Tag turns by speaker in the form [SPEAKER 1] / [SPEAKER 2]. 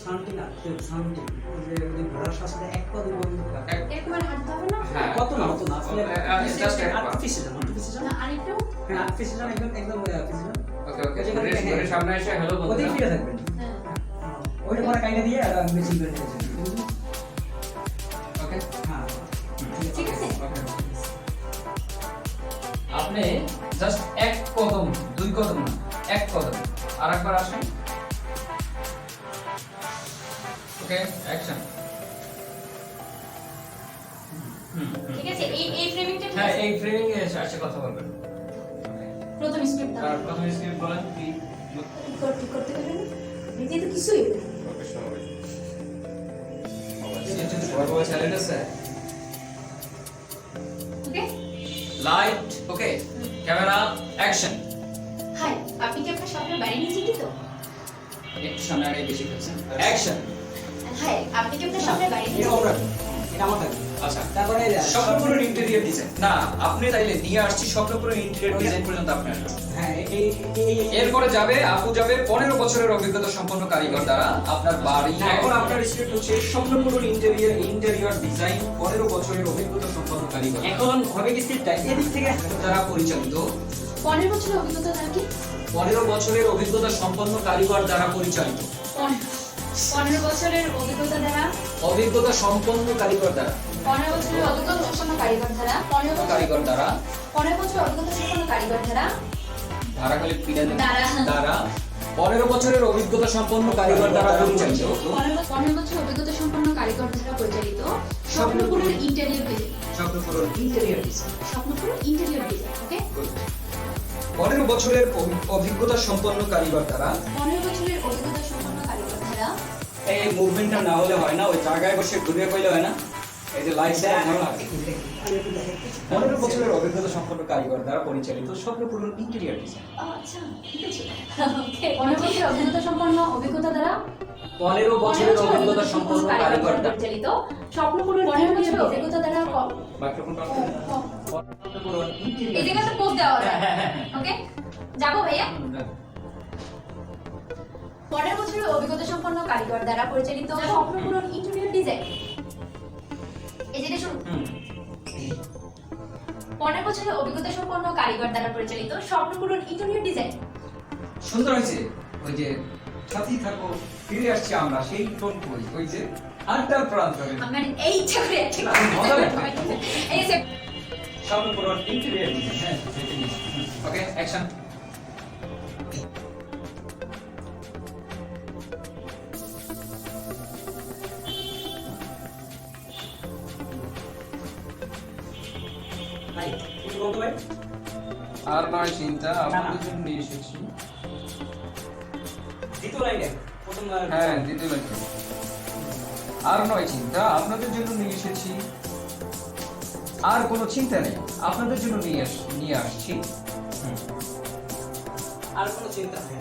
[SPEAKER 1] Something আছে something যে ওই ঘোড়ার সাথে এক পা দুই বন্ধ
[SPEAKER 2] একবার হাঁটতে হবে না?
[SPEAKER 3] হ্যাঁ
[SPEAKER 1] কত না আসলে
[SPEAKER 3] জাস্ট এক পা
[SPEAKER 1] আর্টিফিশিয়াল
[SPEAKER 2] না, আরেকটু?
[SPEAKER 1] হ্যাঁ আর্টিফিশিয়াল একদম আর্টিফিশিয়াল
[SPEAKER 3] ওকে ওকে ঘুরে সামনে এসে হ্যালো
[SPEAKER 1] ওদিকে
[SPEAKER 3] বন্ধুরা
[SPEAKER 1] ফিরে থাকবেন
[SPEAKER 2] হ্যাঁ।
[SPEAKER 1] ওইটা পরে কাইটা দিয়ে আর আমি মেশিন করে দিয়েছি
[SPEAKER 3] ওকে
[SPEAKER 1] হ্যাঁ
[SPEAKER 2] ঠিক আছে?
[SPEAKER 3] ওকে আপনি জাস্ট এক কদম দুই কদম না এক কদম আরেকবার আসেন ওকে অ্যাকশন
[SPEAKER 2] ঠিক আছে, এই ফ্রেমিংটা ঠিক
[SPEAKER 3] হ্যাঁ
[SPEAKER 2] আছে?
[SPEAKER 3] এই ফ্রেমিং এ এসে কথা বলবেন
[SPEAKER 2] প্রথম স্ক্রিপ্ট দাও।
[SPEAKER 3] আর প্রথম স্ক্রিপ্ট বলেন কি
[SPEAKER 2] করতে করতে করতে নিজে তো কিছুই না।
[SPEAKER 3] সবাই চ্যালেঞ্জ আছে
[SPEAKER 2] okay?
[SPEAKER 3] Light okay camera action
[SPEAKER 2] hi, আপনি কি আপনার স্বপ্নের বাড়ি নিয়ে চিন্তিত?
[SPEAKER 3] একটু সামনে আগে বেশি করছেন অ্যাকশন
[SPEAKER 2] হাই, আপনি কি আপনার স্বপ্নের বাড়ি নিয়ে
[SPEAKER 1] এটা ওরা এটা আমার থাকবে
[SPEAKER 3] আচ্ছা
[SPEAKER 1] তারপরে
[SPEAKER 3] স্বপ্নপুরের ইন্টেরিয়র ডিজাইন না আপনি তাইলে নিয়ে আসছি স্বপ্নপুরের ইন্টেরিয়র ডিজাইন পর্যন্ত আপনি আসবেন
[SPEAKER 1] হ্যাঁ এই
[SPEAKER 3] এরপরে যাবে আপু যাবে 15 বছরের অভিজ্ঞতা সম্পন্ন কারিগর দ্বারা আপনার বাড়ি এখন আপনার স্ক্রিপ্ট হচ্ছে স্বপ্নপুরের ইন্টেরিয়র ডিজাইন 15 বছরের অভিজ্ঞতা সম্পন্ন কারিগর
[SPEAKER 1] এখন হবে কি স্ক্রিপ্টটা এদিক থেকে
[SPEAKER 3] দ্বারা পরিচালিত
[SPEAKER 2] 15 বছরের অভিজ্ঞতা দ্বারা কি?
[SPEAKER 3] 15 বছরের অভিজ্ঞতা সম্পন্ন কারিগর দ্বারা পরিচালিত
[SPEAKER 2] 15 বছরের অভিজ্ঞতা দ্বারা
[SPEAKER 3] অভিজ্ঞতা সম্পন্ন কারিগর দ্বারা
[SPEAKER 2] 15 বছরের অভিজ্ঞতা সম্পন্ন কারিগর দ্বারা 15 বছর
[SPEAKER 3] কারিগর দ্বারা
[SPEAKER 2] 15 বছরের অভিজ্ঞতা সম্পন্ন কারিগর দ্বারা
[SPEAKER 3] ধারাকালে পিড়া
[SPEAKER 2] দ্বারা।
[SPEAKER 3] দ্বারা 15 বছরের অভিজ্ঞতা সম্পন্ন কারিগর দ্বারা পরিচালিত
[SPEAKER 2] 15 বছরের অভিজ্ঞতা সম্পন্ন কারিগর দ্বারা পরিচালিত স্বপ্নপুরের ইন্টেরিয়র ডিজাইন।
[SPEAKER 3] স্বপ্নপুরের ইন্টেরিয়র ডিজাইন
[SPEAKER 2] স্বপ্নপুরের ইন্টেরিয়র ডিজাইন। ওকে?
[SPEAKER 3] 15 বছরের অভিজ্ঞতা সম্পন্ন কারিগর দ্বারা
[SPEAKER 2] 15 বছরের অভিজ্ঞতা সম্পন্ন কারিগর দ্বারা
[SPEAKER 3] এই মুভমেন্টটা না হলে হয় না ওই জায়গায় বসে ঘুরে কইলে হয় না এই যে লাইট সেট ভালো লাগে 15 বছরের অভিজ্ঞতা সম্পন্ন কারিগর দ্বারা পরিচালিত স্বপ্নপুরের ইন্টেরিয়র ডিজাইন
[SPEAKER 2] আচ্ছা, ঠিক আছে। ওকে, 15 বছরের অভিজ্ঞতা সম্পন্ন অভিজ্ঞতা দ্বারা
[SPEAKER 3] 15 বছরের অভিজ্ঞতা সম্পন্ন কারিগর দ্বারা
[SPEAKER 2] পরিচালিত স্বপ্নপুরের 15 বছরের অভিজ্ঞতা দ্বারা
[SPEAKER 3] মাইক্রোফোন স্বপ্নপুরের
[SPEAKER 2] এই জায়গাটা পোস্ট দেওয়া হবে। ওকে, যাবো ভাইয়া। 15 বছরের অভিজ্ঞতা সম্পন্ন কারিগর দ্বারা পরিচালিত স্বপ্নপূরণ ইন্টেরিয়র ডিজাইন। এই যেটা শুরু 15 বছরের অভিজ্ঞতা সম্পন্ন কারিগর দ্বারা পরিচালিত স্বপ্নপূরণ ইন্টেরিয়র ডিজাইন।
[SPEAKER 3] সুন্দর হয়েছে ওই যে সাথী থাকো ফিরে আসছি আমরা সেই টোন কই ওই যে আন্টার প্রান্ত
[SPEAKER 2] আমার এই ইচ্ছা করে আছে।
[SPEAKER 3] মজা লাগবে।
[SPEAKER 2] এই যে
[SPEAKER 3] স্বপ্নপুরের ইন্টেরিয়র ডিজাইন হ্যাঁ ওকে অ্যাকশন
[SPEAKER 1] ভাই কিছু বলতে ভাই
[SPEAKER 3] আর নয় চিন্তা আপনাদের জন্য নিয়ে এসেছি
[SPEAKER 1] দ্বিতীয় লাইনে প্রথম
[SPEAKER 3] হ্যাঁ দ্বিতীয় লাইন আর নয় চিন্তা আপনাদের জন্য নিয়ে এসেছি আর কোনো চিন্তা নেই আপনাদের জন্য নিয়ে আসছি
[SPEAKER 1] আর কোনো চিন্তা নেই